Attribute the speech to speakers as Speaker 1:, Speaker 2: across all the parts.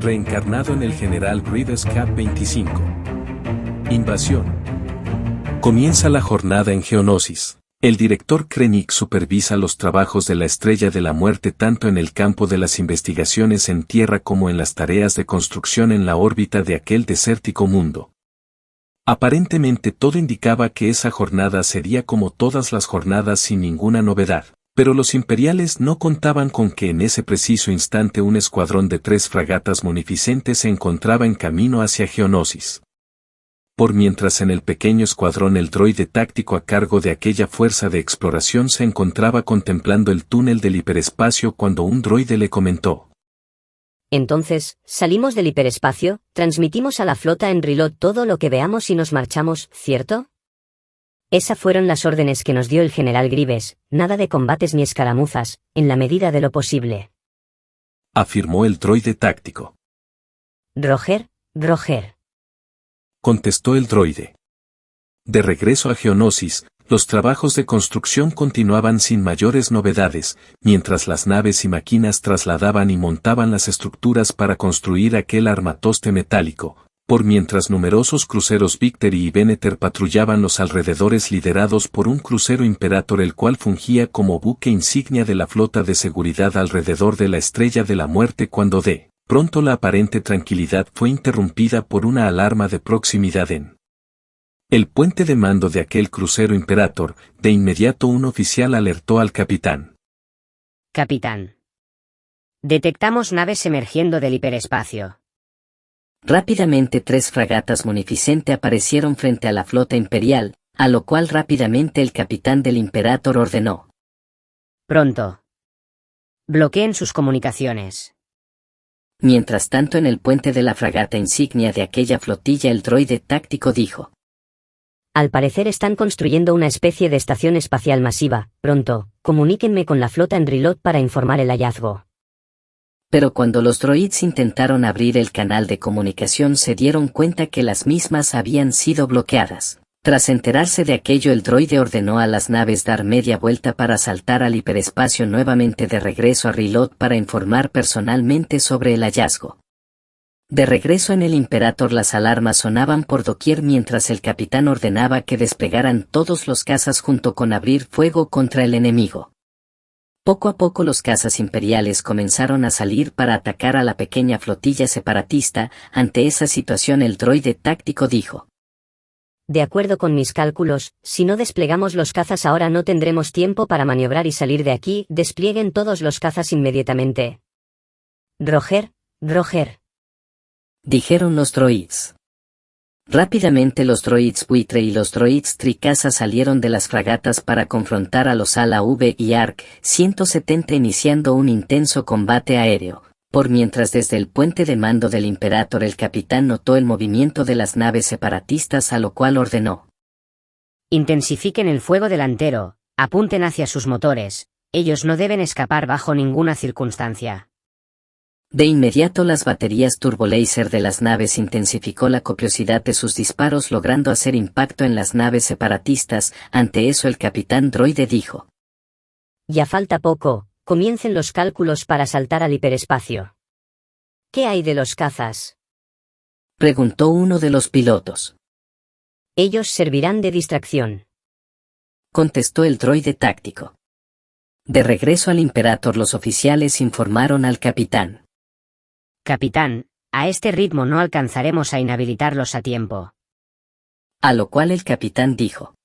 Speaker 1: Reencarnado en el general Grievous Cap-25. Invasión. Comienza la jornada en Geonosis. El director Krennic supervisa los trabajos de la Estrella de la Muerte tanto en el campo de las investigaciones en tierra como en las tareas de construcción en la órbita de aquel desértico mundo. Aparentemente todo indicaba que esa jornada sería como todas las jornadas sin ninguna novedad. Pero los imperiales no contaban con que en ese preciso instante un escuadrón de 3 fragatas munificentes se encontraba en camino hacia Geonosis. Por mientras en el pequeño escuadrón el droide táctico a cargo de aquella fuerza de exploración se encontraba contemplando el túnel del hiperespacio cuando un droide le comentó.
Speaker 2: Entonces, salimos del hiperespacio, transmitimos a la flota en Rilot todo lo que veamos y nos marchamos, ¿cierto? Esas fueron las órdenes que nos dio el general Grievous, nada de combates ni escaramuzas, en la medida de lo posible.
Speaker 1: Afirmó el droide táctico.
Speaker 2: Roger, Roger.
Speaker 1: Contestó el droide. De regreso a Geonosis, los trabajos de construcción continuaban sin mayores novedades, mientras las naves y máquinas trasladaban y montaban las estructuras para construir aquel armatoste metálico. Por mientras numerosos cruceros Victory y Veneter patrullaban los alrededores liderados por un crucero Imperator el cual fungía como buque insignia de la flota de seguridad alrededor de la Estrella de la Muerte cuando de pronto la aparente tranquilidad fue interrumpida por una alarma de proximidad en el puente de mando de aquel crucero Imperator. De inmediato un oficial alertó al capitán.
Speaker 3: Capitán. Detectamos naves emergiendo del hiperespacio.
Speaker 4: Rápidamente 3 fragatas munificentes aparecieron frente a la flota imperial, a lo cual rápidamente el capitán del Imperator ordenó.
Speaker 3: Pronto. Bloqueen sus comunicaciones.
Speaker 4: Mientras tanto en el puente de la fragata insignia de aquella flotilla el droide táctico dijo.
Speaker 2: Al parecer están construyendo una especie de estación espacial masiva, pronto, comuníquenme con la flota en Rilot para informar el hallazgo.
Speaker 4: Pero cuando los droids intentaron abrir el canal de comunicación se dieron cuenta que las mismas habían sido bloqueadas. Tras enterarse de aquello el droide ordenó a las naves dar media vuelta para saltar al hiperespacio nuevamente de regreso a Rilot para informar personalmente sobre el hallazgo. De regreso en el Imperator las alarmas sonaban por doquier mientras el capitán ordenaba que desplegaran todos los cazas junto con abrir fuego contra el enemigo. Poco a poco los cazas imperiales comenzaron a salir para atacar a la pequeña flotilla separatista. Ante esa situación el droide táctico dijo.
Speaker 2: De acuerdo con mis cálculos, si no desplegamos los cazas ahora no tendremos tiempo para maniobrar y salir de aquí. Desplieguen todos los cazas inmediatamente. Roger, Roger.
Speaker 4: Dijeron los droids. Rápidamente los droids buitre y los droids tricasa salieron de las fragatas para confrontar a los ala V y ARC 170 iniciando un intenso combate aéreo. Por mientras desde el puente de mando del Imperator el capitán notó el movimiento de las naves separatistas a lo cual ordenó.
Speaker 3: Intensifiquen el fuego delantero, apunten hacia sus motores, ellos no deben escapar bajo ninguna circunstancia.
Speaker 4: De inmediato las baterías turboláser de las naves intensificó la copiosidad de sus disparos logrando hacer impacto en las naves separatistas. Ante eso el capitán droide dijo.
Speaker 2: Ya falta poco, comiencen los cálculos para saltar al hiperespacio. ¿Qué hay de los cazas?
Speaker 4: Preguntó uno de los pilotos.
Speaker 2: Ellos servirán de distracción.
Speaker 4: Contestó el droide táctico. De regreso al Imperator los oficiales informaron al capitán.
Speaker 3: Capitán, A este ritmo no alcanzaremos a inhabilitarlos a tiempo.
Speaker 4: A lo cual el capitán dijo: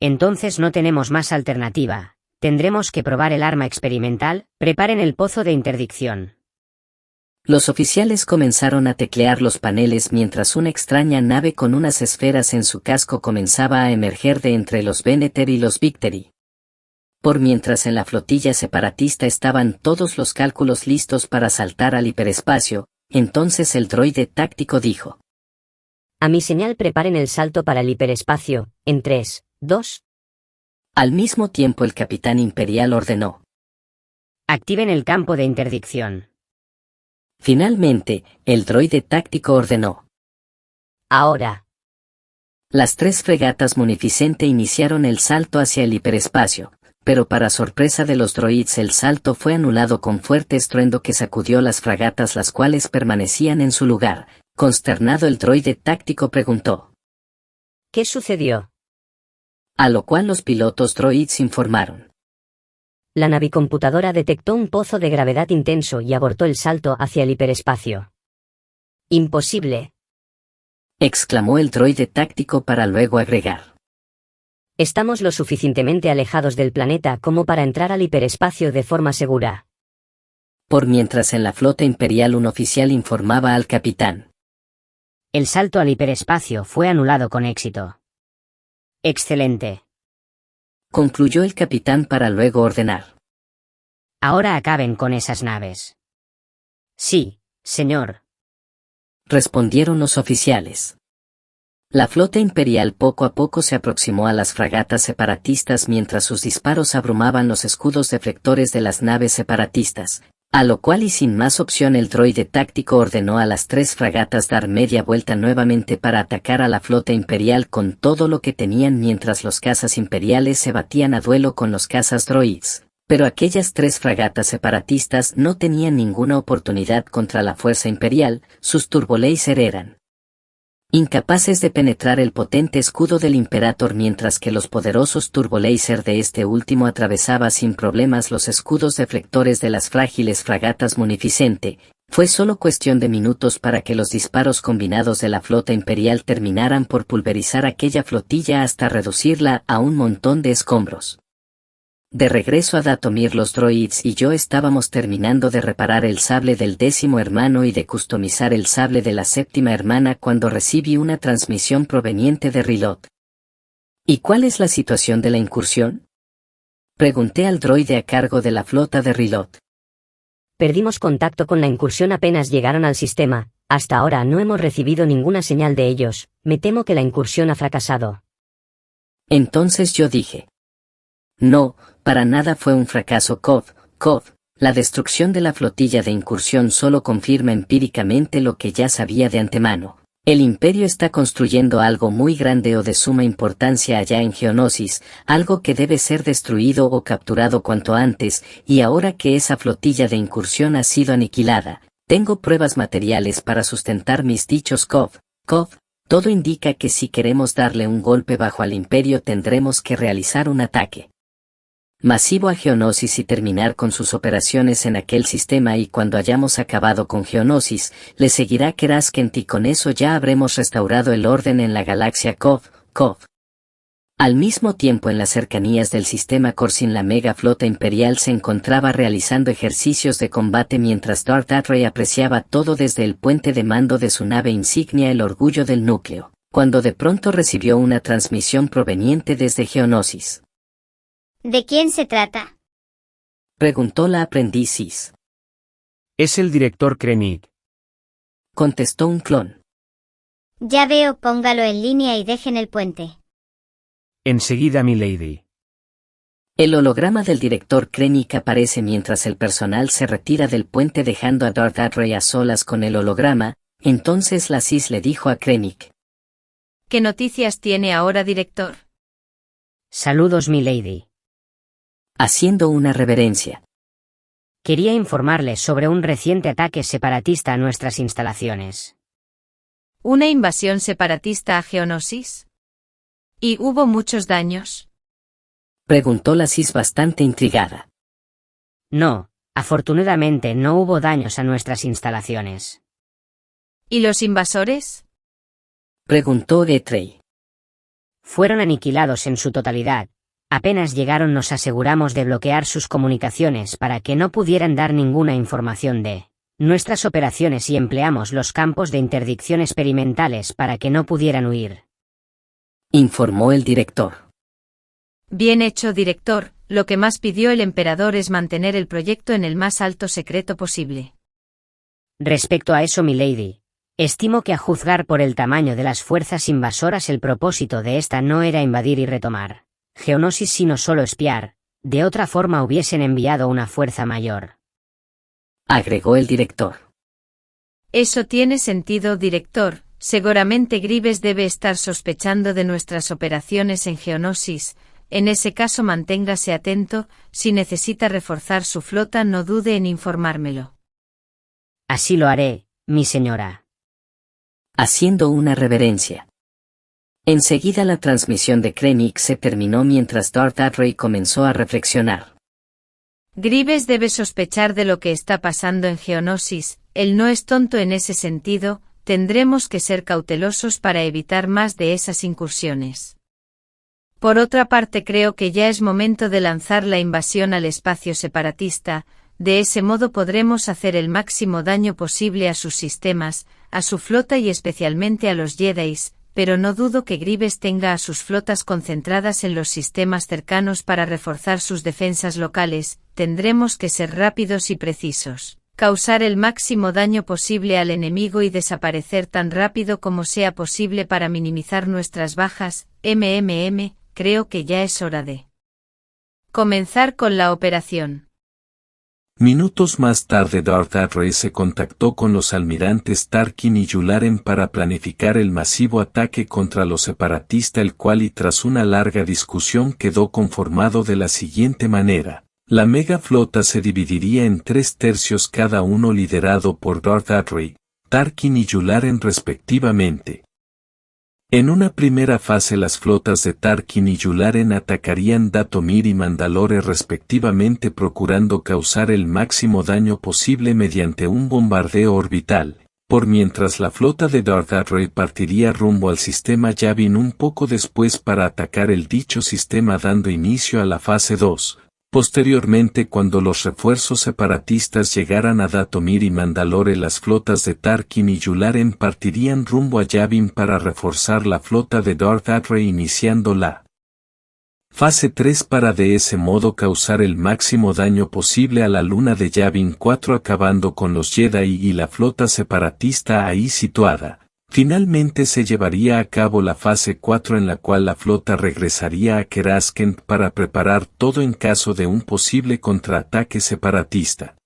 Speaker 3: Entonces no tenemos más alternativa. Tendremos que probar el arma experimental. Preparen el pozo de interdicción.
Speaker 4: Los oficiales comenzaron a teclear los paneles mientras una extraña nave con unas esferas en su casco comenzaba a emerger de entre los Veneter y los Victory. Por mientras en la flotilla separatista estaban todos los cálculos listos para saltar al hiperespacio, entonces el droide táctico dijo:
Speaker 2: A mi señal preparen el salto para el hiperespacio, en 3, 2.
Speaker 4: Al mismo tiempo el capitán imperial ordenó:
Speaker 3: Activen el campo de interdicción.
Speaker 4: Finalmente, el droide táctico ordenó.
Speaker 2: Ahora.
Speaker 4: Las 3 fregatas Munificente iniciaron el salto hacia el hiperespacio, pero para sorpresa de los droids el salto fue anulado con fuerte estruendo que sacudió las fragatas, las cuales permanecían en su lugar. Consternado, el droide táctico preguntó:
Speaker 2: ¿Qué sucedió?
Speaker 4: A lo cual los pilotos droids informaron:
Speaker 2: La navicomputadora detectó un pozo de gravedad intenso y abortó el salto hacia el hiperespacio. Imposible.
Speaker 4: Exclamó el droide táctico para luego agregar:
Speaker 2: Estamos lo suficientemente alejados del planeta como para entrar al hiperespacio de forma segura.
Speaker 4: Por mientras en la flota imperial un oficial informaba al capitán:
Speaker 3: El salto al hiperespacio fue anulado con éxito. Excelente.
Speaker 4: Concluyó el capitán para luego ordenar:
Speaker 3: Ahora acaben con esas naves. Sí, señor.
Speaker 4: Respondieron los oficiales. La flota imperial poco a poco se aproximó a las fragatas separatistas mientras sus disparos abrumaban los escudos deflectores de las naves separatistas, a lo cual y sin más opción el droide táctico ordenó a las 3 fragatas dar media vuelta nuevamente para atacar a la flota imperial con todo lo que tenían mientras los cazas imperiales se batían a duelo con los cazas droids. Pero aquellas 3 fragatas separatistas no tenían ninguna oportunidad contra la fuerza imperial. Sus turboláser eran incapaces de penetrar el potente escudo del Imperator, mientras que los poderosos turboláser de este último atravesaba sin problemas los escudos deflectores de las frágiles fragatas Munificente. Fue solo cuestión de minutos para que los disparos combinados de la flota imperial terminaran por pulverizar aquella flotilla hasta reducirla a un montón de escombros. De regreso a Datomir, los droids y yo estábamos terminando de reparar el sable del 10º hermano y de customizar el sable de la 7ª hermana cuando recibí una transmisión proveniente de Rilot. ¿Y cuál es la situación de la incursión?, pregunté al droide a cargo de la flota de Rilot.
Speaker 2: Perdimos contacto con la incursión apenas llegaron al sistema. Hasta ahora no hemos recibido ninguna señal de ellos. Me temo que la incursión ha fracasado.
Speaker 4: Entonces yo dije: No, para nada fue un fracaso, Cov. La destrucción de la flotilla de incursión solo confirma empíricamente lo que ya sabía de antemano. El Imperio está construyendo algo muy grande o de suma importancia allá en Geonosis, algo que debe ser destruido o capturado cuanto antes, y ahora que esa flotilla de incursión ha sido aniquilada, tengo pruebas materiales para sustentar mis dichos, Cov. Todo indica que si queremos darle un golpe bajo al Imperio tendremos que realizar un ataque masivo a Geonosis y terminar con sus operaciones en aquel sistema, y cuando hayamos acabado con Geonosis, le seguirá Keraskent y con eso ya habremos restaurado el orden en la galaxia Cov. Al mismo tiempo, en las cercanías del sistema Corsin, la mega flota imperial se encontraba realizando ejercicios de combate mientras Darth Atray apreciaba todo desde el puente de mando de su nave insignia, el Orgullo del Núcleo, cuando de pronto recibió una transmisión proveniente desde Geonosis.
Speaker 5: ¿De quién se trata?,
Speaker 4: preguntó la aprendiz Sis.
Speaker 6: Es el director Krennic,
Speaker 4: contestó un clon.
Speaker 5: Ya veo, póngalo en línea y dejen el puente.
Speaker 6: Enseguida, milady.
Speaker 4: El holograma del director Krennic aparece mientras el personal se retira del puente dejando a Darth Atray a solas con el holograma. Entonces la Sis le dijo a Krennic:
Speaker 7: ¿Qué noticias tiene ahora, director?
Speaker 3: Saludos, milady.
Speaker 4: Haciendo una reverencia.
Speaker 3: Quería informarles sobre un reciente ataque separatista a nuestras instalaciones.
Speaker 7: ¿Una invasión separatista a Geonosis? ¿Y hubo muchos daños?
Speaker 4: Preguntó la Sis bastante intrigada.
Speaker 3: No, afortunadamente no hubo daños a nuestras instalaciones.
Speaker 7: ¿Y los invasores?
Speaker 4: Preguntó Getrey.
Speaker 3: Fueron aniquilados en su totalidad. Apenas llegaron nos aseguramos de bloquear sus comunicaciones para que no pudieran dar ninguna información de nuestras operaciones y empleamos los campos de interdicción experimentales para que no pudieran huir.
Speaker 4: Informó el director.
Speaker 7: Bien hecho, director. Lo que más pidió el emperador es mantener el proyecto en el más alto secreto posible.
Speaker 3: Respecto a eso, milady, estimo que a juzgar por el tamaño de las fuerzas invasoras el propósito de esta no era invadir y retomar Geonosis sino solo espiar, de otra forma hubiesen enviado una fuerza mayor.
Speaker 4: Agregó el director.
Speaker 7: Eso tiene sentido, director. Seguramente Grievous debe estar sospechando de nuestras operaciones en Geonosis. En ese caso manténgase atento, si necesita reforzar su flota no dude en informármelo.
Speaker 3: Así lo haré, mi señora.
Speaker 4: Haciendo una reverencia. Enseguida la transmisión de Krennic se terminó mientras Darth Atray comenzó a reflexionar.
Speaker 7: Grievous debe sospechar de lo que está pasando en Geonosis, él no es tonto en ese sentido, tendremos que ser cautelosos para evitar más de esas incursiones. Por otra parte, creo que ya es momento de lanzar la invasión al espacio separatista, de ese modo podremos hacer el máximo daño posible a sus sistemas, a su flota y especialmente a los Jedis, pero no dudo que Grievous tenga a sus flotas concentradas en los sistemas cercanos para reforzar sus defensas locales, tendremos que ser rápidos y precisos, causar el máximo daño posible al enemigo y desaparecer tan rápido como sea posible para minimizar nuestras bajas. Creo que ya es hora de comenzar con la operación.
Speaker 1: Minutos más tarde Darth Atray se contactó con los almirantes Tarkin y Yularen para planificar el masivo ataque contra los separatistas, el cual y tras una larga discusión quedó conformado de la siguiente manera. La mega flota se dividiría en 3/3 cada uno liderado por Darth Atray, Tarkin y Yularen respectivamente. En una primera fase las flotas de Tarkin y Yularen atacarían Dathomir y Mandalore respectivamente, procurando causar el máximo daño posible mediante un bombardeo orbital, por mientras la flota de Darth Atray partiría rumbo al sistema Yavin un poco después para atacar el dicho sistema, dando inicio a la fase 2. Posteriormente, cuando los refuerzos separatistas llegaran a Dathomir y Mandalore, las flotas de Tarkin y Yularen partirían rumbo a Yavin para reforzar la flota de Darth Atray, iniciando la fase 3 para de ese modo causar el máximo daño posible a la luna de Yavin 4, acabando con los Jedi y la flota separatista ahí situada. Finalmente se llevaría a cabo la fase 4, en la cual la flota regresaría a Keraskent para preparar todo en caso de un posible contraataque separatista.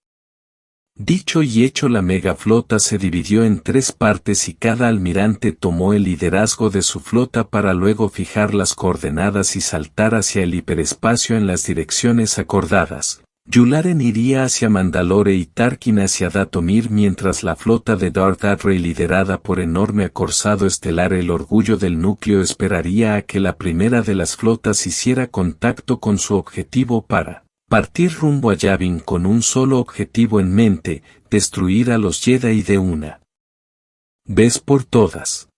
Speaker 1: Dicho y hecho, la megaflota se dividió en 3 partes y cada almirante tomó el liderazgo de su flota para luego fijar las coordenadas y saltar hacia el hiperespacio en las direcciones acordadas. Yularen iría hacia Mandalore y Tarkin hacia Dathomir, mientras la flota de Darth Atray, liderada por enorme acorazado estelar el Orgullo del Núcleo, esperaría a que la primera de las flotas hiciera contacto con su objetivo para partir rumbo a Yavin con un solo objetivo en mente: destruir a los Jedi de una vez por todas.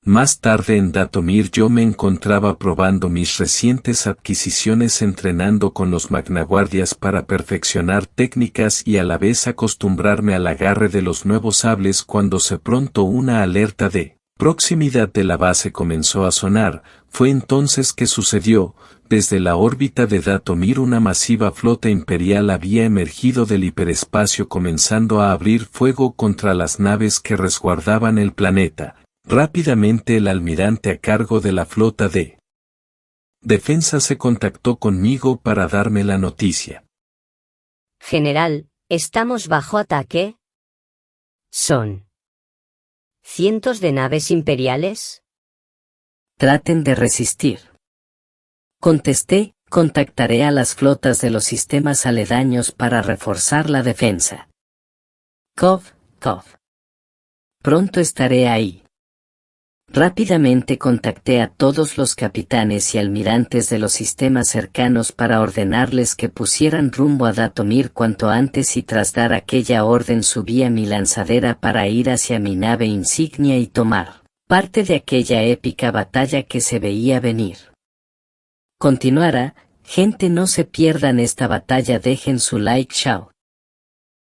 Speaker 1: Más tarde en Dathomir yo me encontraba probando mis recientes adquisiciones, entrenando con los magnaguardias para perfeccionar técnicas y a la vez acostumbrarme al agarre de los nuevos sables, cuando de pronto una alerta de proximidad de la base comenzó a sonar. Fue entonces que sucedió. Desde la órbita de Dathomir una masiva flota imperial había emergido del hiperespacio, comenzando a abrir fuego contra las naves que resguardaban el planeta. Rápidamente el almirante a cargo de la flota de defensa se contactó conmigo para darme la noticia.
Speaker 2: General, ¿estamos bajo ataque? ¿Son cientos de naves imperiales?
Speaker 4: Traten de resistir. Contesté, contactaré a las flotas de los sistemas aledaños para reforzar la defensa. Cov. Pronto estaré ahí. Rápidamente contacté a todos los capitanes y almirantes de los sistemas cercanos para ordenarles que pusieran rumbo a Datomir cuanto antes, y tras dar aquella orden subí a mi lanzadera para ir hacia mi nave insignia y tomar parte de aquella épica batalla que se veía venir. Continuara, gente, no se pierdan esta batalla, dejen su like, chao.